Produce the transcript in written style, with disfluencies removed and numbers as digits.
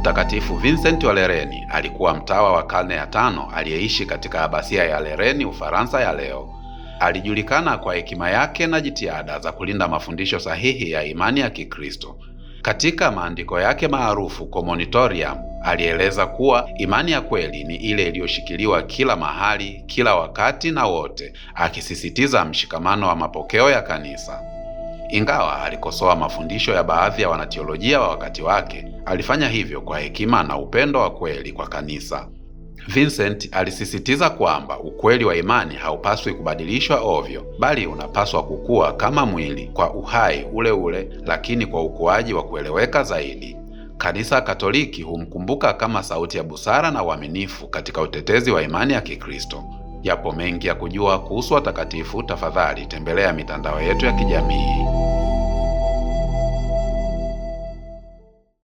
Mtakatifu Vincent wa Lereni alikuwa mtawa wa karne ya 5 aliyeishi katika abasia ya Lereni, Ufaransa ya leo. Alijulikana kwa hekima yake na jitihada za kulinda mafundisho sahihi ya imani ya Kikristo. Katika maandiko yake maarufu Commonitorium, alieleza kuwa imani ya kweli ni ile iliyoshikiliwa kila mahali, kila wakati na wote, akisisitiza mshikamano wa mapokeo ya kanisa. Ingawa alikosoa mafundisho ya baadhi ya wanateolojia wa wakati wake, alifanya hivyo kwa hekima na upendo wa kweli kwa kanisa. Vincent alisisitiza kwamba ukweli wa imani haupaswi kubadilishwa ovyo, bali unapaswa kukua kama mwili kwa uhai ule ule, lakini kwa ukuaji wa kueleweka zaidi. Kanisa Katoliki humkumbuka kama sauti ya busara na uaminifu katika utetezi wa imani ya Kikristo. Yapo mengi ya kujua kuhusu watakatifu. Tafadhali tembelea mitandao yetu ya kijamii.